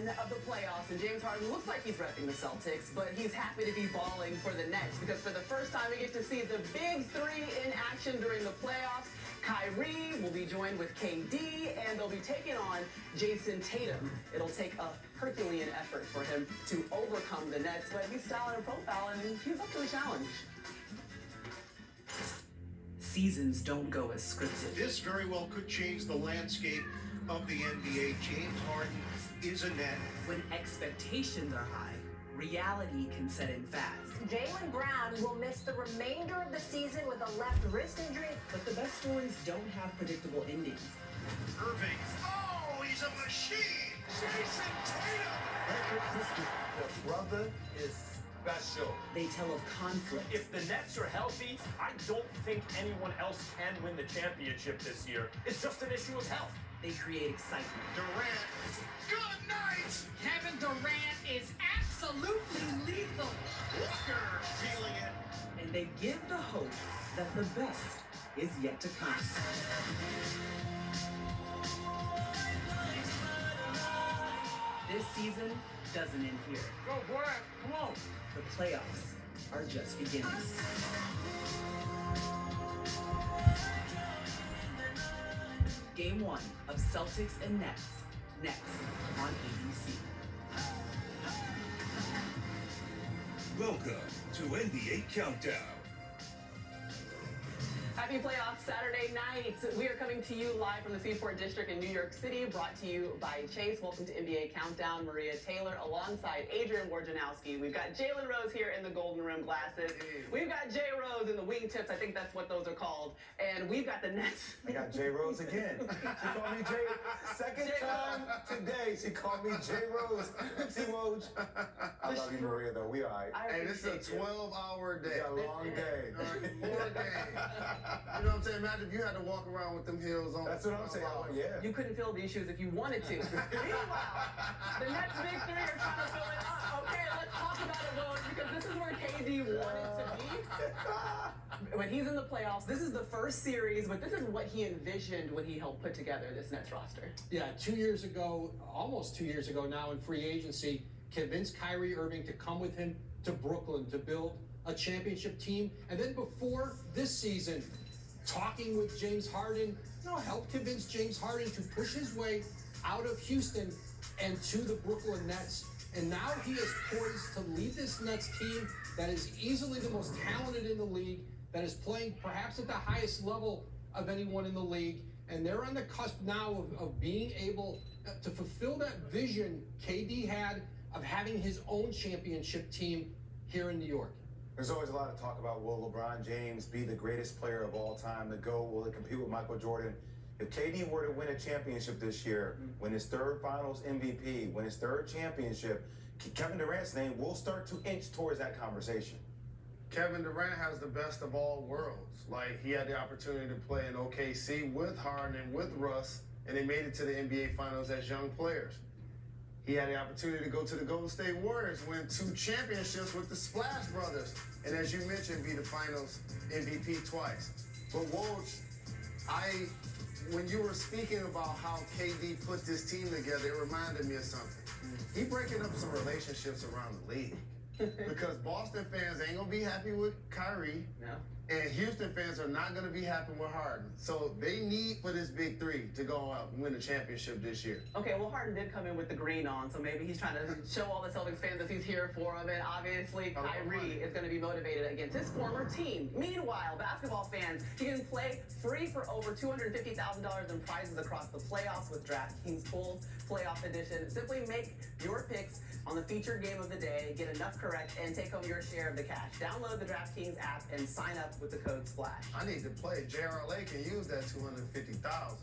one of the playoffs, and James Harden looks like he's repping the Celtics, but he's happy to be balling for the Nets because for the first time we get to see the big three in action during the playoffs. Kyrie will be joined with KD, and they'll be taking on Jason Tatum. It'll take a Herculean effort for him to overcome the Nets, but he's styling and profiling, and he's up to the challenge. Seasons don't go as scripted. This very well could change the landscape of the NBA. James Harden is a net. When expectations are high, reality can set in fast. Jaylen Brown will miss the remainder of the season with a left wrist injury. But the best stories don't have predictable endings. Irving. Oh, he's a machine. Jason Tatum. The brother is special. They tell of conflict. If the Nets are healthy, I don't think anyone else can win the championship this year. It's just an issue of health. They create excitement. Durant. Good night. Kevin Durant is absolutely lethal. Walker feeling it. And they give the hope that the best is yet to come. This season doesn't end here. Go, Durant. Come on. The playoffs are just beginning. Game 1 of Celtics and Nets, next on ABC. Welcome to NBA Countdown. Happy playoff Saturday night. We are coming to you live from the Seaport District in New York City, brought to you by Chase. Welcome to NBA Countdown. Maria Taylor alongside Adrian Wojnarowski. We've got Jalen Rose here in the golden rim glasses. We've got J Rose in the wingtips. I think that's what those are called. And we've got the Nets. I got J Rose again. She called me J. Second time today, she called me J Rose. See, Woj. I love you, Maria, though. We all right. Hey, this is a 12-hour day. It's a long day. More day. You know what I'm saying? Imagine if you had to walk around with them heels on. That's what I'm saying. Oh, yeah. You couldn't fill these shoes if you wanted to. Meanwhile, the Nets big three are trying to fill it up. Okay, let's talk about it, Woj, because this is where KD wanted to be. When he's in the playoffs, this is the first series, but this is what he envisioned when he helped put together this Nets roster. Yeah, 2 years ago, almost 2 years ago now in free agency, convinced Kyrie Irving to come with him to Brooklyn to build a championship team. And then before this season, talking with James Harden, helped convince James Harden to push his way out of Houston and to the Brooklyn Nets. And now he is poised to lead this Nets team that is easily the most talented in the league, that is playing perhaps at the highest level of anyone in the league. And they're on the cusp now of being able to fulfill that vision KD had of having his own championship team here in New York. There's always a lot of talk about will LeBron James be the greatest player of all time to go? Will he compete with Michael Jordan? If KD were to win a championship this year, win his third finals MVP, win his third championship, Kevin Durant's name will start to inch towards that conversation. Kevin Durant has the best of all worlds. Like, he had the opportunity to play in OKC with Harden and with Russ, and they made it to the NBA Finals as young players. He had the opportunity to go to the Golden State Warriors, win 2 championships with the Splash Brothers, and as you mentioned, be the Finals MVP twice. But Woj, when you were speaking about how KD put this team together, it reminded me of something. He breaking up some relationships around the league. Because Boston fans ain't gonna be happy with Kyrie. No. And Houston fans are not going to be happy with Harden. So they need for this big three to go out and win the championship this year. Okay, well, Harden did come in with the green on, so maybe he's trying to show all the Celtics fans that he's here for them. And obviously, Kyrie is going to be motivated against his former team. Meanwhile, basketball fans, you can play free for over $250,000 in prizes across the playoffs with DraftKings Pools Playoff Edition. Simply make your picks on the featured game of the day, get enough correct, and take home your share of the cash. Download the DraftKings app and sign up with the code SPLASH. I need to play. JRLA can use that $250,000.